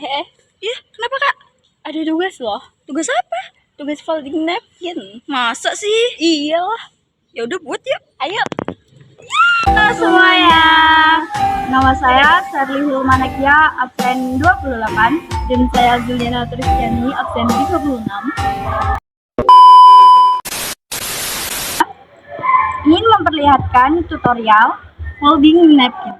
Iya, kenapa kak? Ada tugas loh. Tugas apa? Tugas folding napkin. Masa sih? Iyalah. Ya udah buat yuk. Ayo. Halo semuanya. Nama saya Sherly Hilmanekia, absen 28, dan saya Juliana Tristiani, absen 36. Ingin memperlihatkan tutorial folding napkin.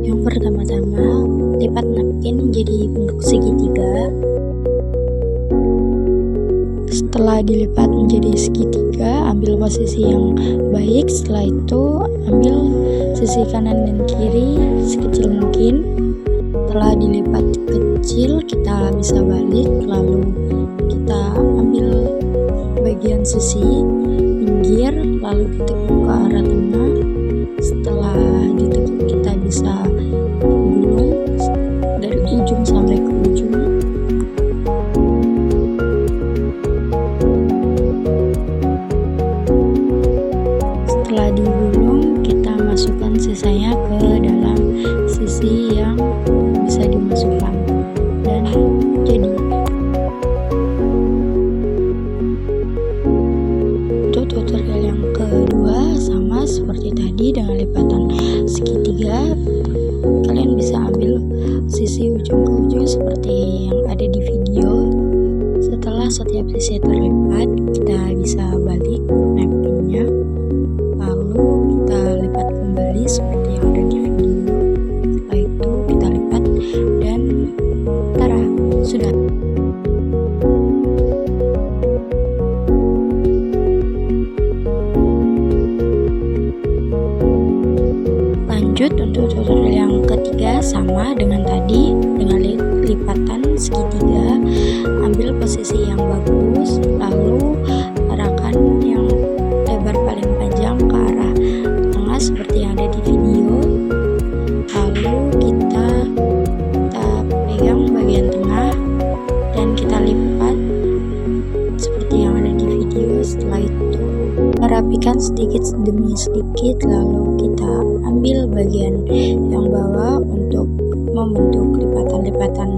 Yang pertama-tama, lipat napkin menjadi bentuk segitiga. Setelah dilipat menjadi segitiga, ambil posisi yang baik. Setelah itu, ambil sisi kanan dan kiri sekecil mungkin. Setelah dilipat kecil, kita bisa balik, lalu kita ambil bagian sisi pinggir, lalu ditekuk ke arah tengah. Setelah ditekuk, kita bisa gulung dari ujung sampai ke ujung. Setelah digulung, kita masukkan sisanya ke dalam sisi yang bisa dimasukkan, dan jadi. Untuk tutorial yang kedua sama seperti tadi dengan lipatan segitiga. Kalian bisa ambil sisi ujung ke ujung seperti yang ada di video. Setelah setiap sisi terlipat, kita bisa balik napkinnya, lalu kita lipat kembali seperti yang ada di video. Setelah itu kita lipat dan tara, sudah. Lanjut untuk tutorial yang ketiga sama dengan tadi, dengan lipatan segitiga. Ambil posisi yang bagus, lalu arahkan yang lebar paling panjang ke arah tengah seperti yang ada di video. Lalu kita pegang bagian tengah dan kita lipat seperti yang ada di video. Setelah itu rapikan sedikit demi sedikit, lalu kita ambil bagian yang bawah untuk membentuk lipatan-lipatan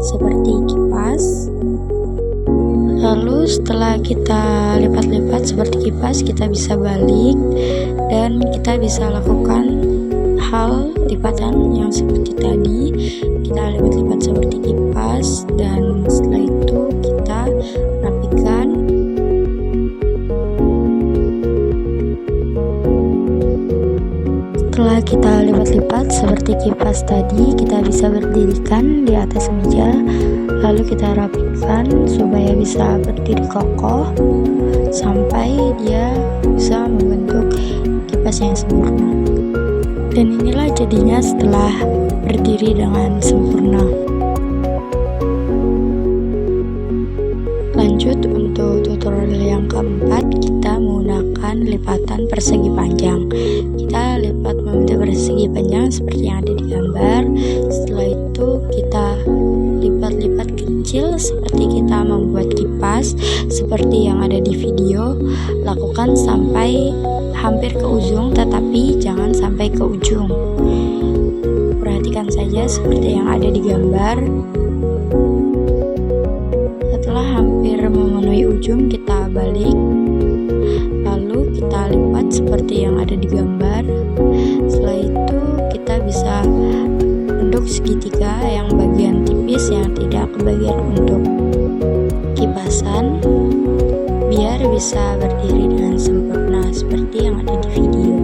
seperti kipas. Lalu setelah kita lipat-lipat seperti kipas, kita bisa balik dan kita bisa lakukan hal lipatan yang seperti tadi. Kita lipat-lipat seperti kipas dan setelah itu kita rapikan. Setelah kita lipat-lipat seperti kipas tadi, kita bisa berdirikan di atas meja, lalu kita rapikan supaya bisa berdiri kokoh sampai dia bisa membentuk kipas yang sempurna. Dan inilah jadinya setelah berdiri dengan sempurna. Lanjut untuk tutorial yang keempat, kita menggunakan lipatan persegi panjang. Kita lipat membentuk persegi panjang seperti yang ada di gambar. Setelah itu kita lipat-lipat kecil seperti kita membuat kipas seperti yang ada di video. Lakukan sampai hampir ke ujung, tetapi jangan sampai ke ujung. Perhatikan saja seperti yang ada di gambar. Setelah hampir memenuhi ujung, kita balik, lalu kita lipat seperti yang ada di gambar. Setelah itu kita bisa bentuk segitiga yang bagian tipis yang tidak kebagian untuk kipasan, biar bisa berdiri dengan sempurna seperti yang ada di video.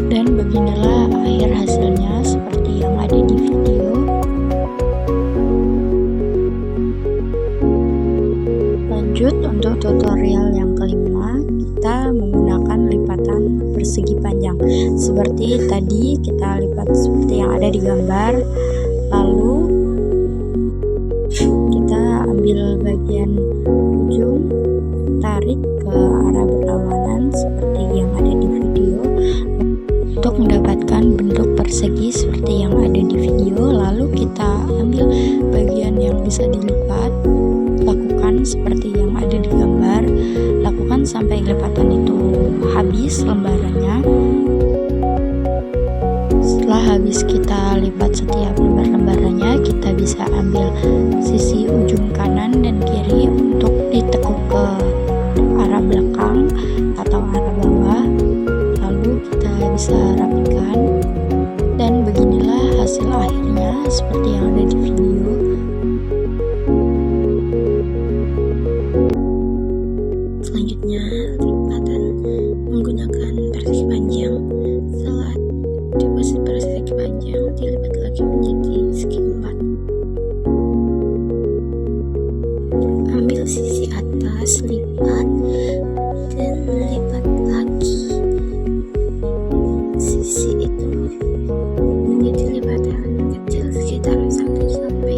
Dan beginilah akhir hasilnya seperti yang ada di video. Lanjut untuk tutorial yang kelima, kita menggunakan lipatan persegi panjang. Seperti tadi kita lipat seperti yang ada di gambar, lalu kita ambil bagian ujung, tarik ke arah berlawanan seperti yang ada di video untuk mendapatkan bentuk persegi seperti yang ada di video. Lalu kita ambil bagian yang bisa dilipat, lakukan seperti yang ada di gambar, lakukan sampai lipatan itu habis lembarannya. Setelah habis kita lipat setiap lembarannya, kita bisa ambil sisi ujung kanan dan kiri untuk ditekuk ke arah belakang atau arah bawah, lalu kita bisa rapikan, dan beginilah hasil akhirnya seperti yang ada di video. Selanjutnya, lipatan menggunakan persegi panjang. Setelah diposisi persegi panjang, dilipat lagi menjadi segi 4. Ambil sisi atas, lipat, dan lipat lagi sisi itu menjadi lipatan kecil sekitar 1 sampai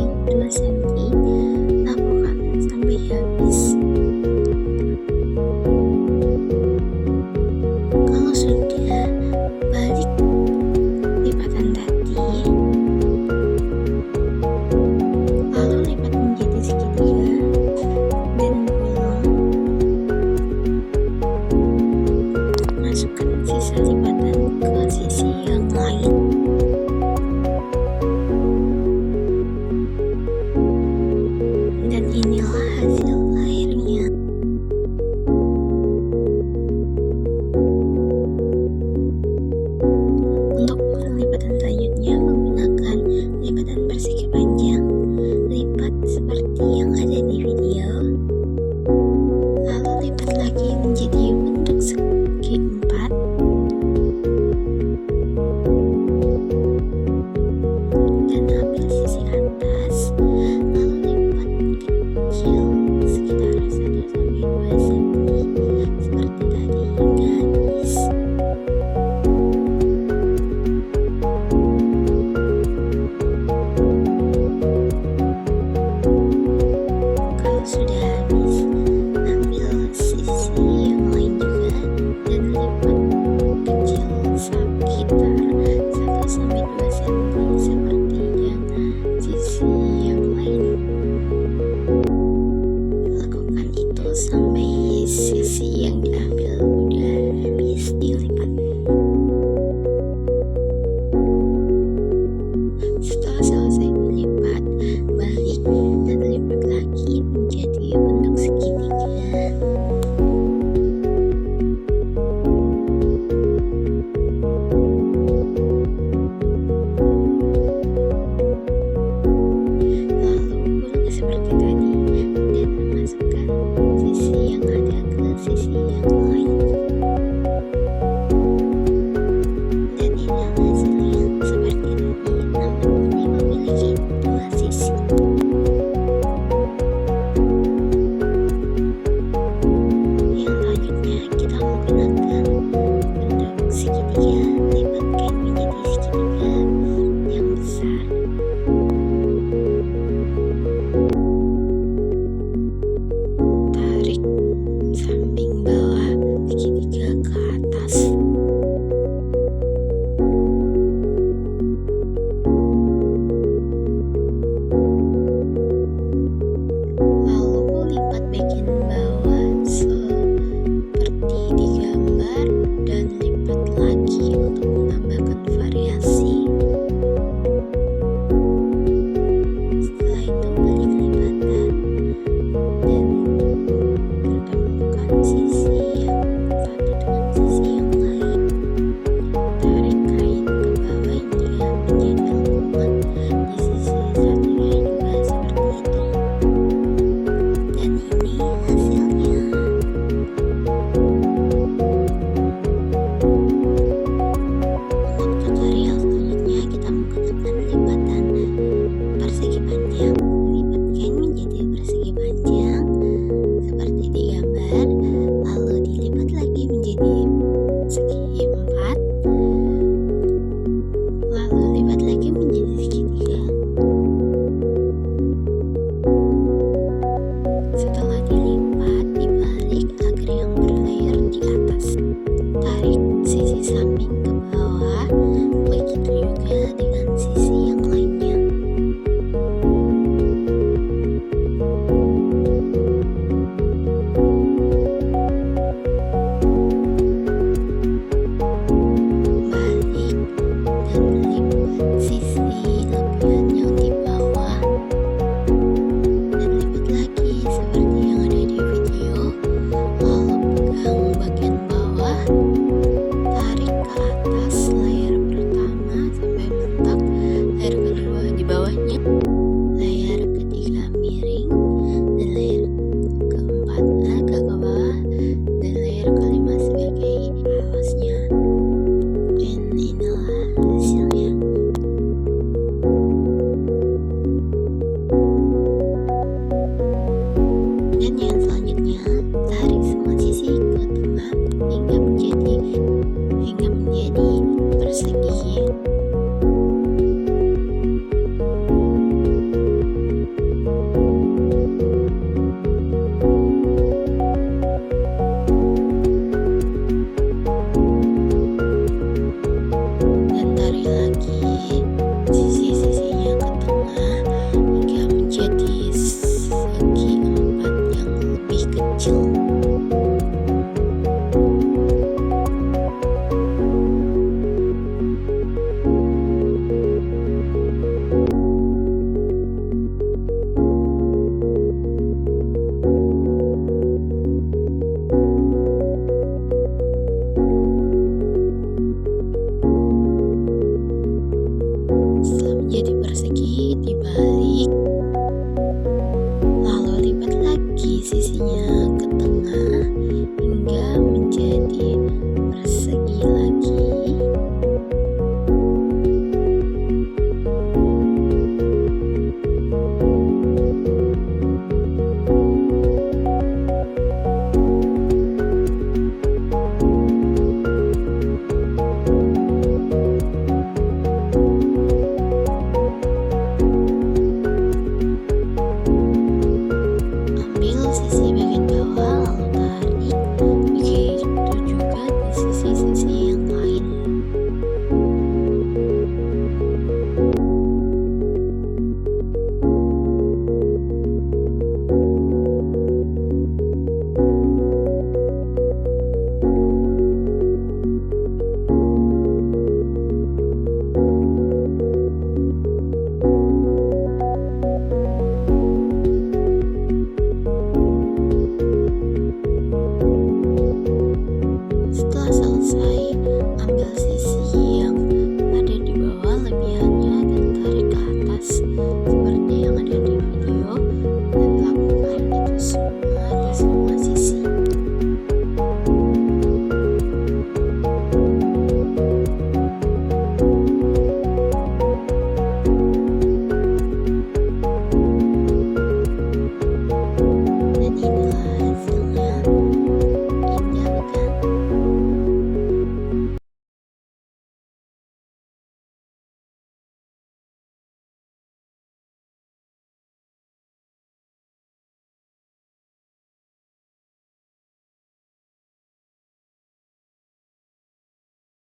Lina.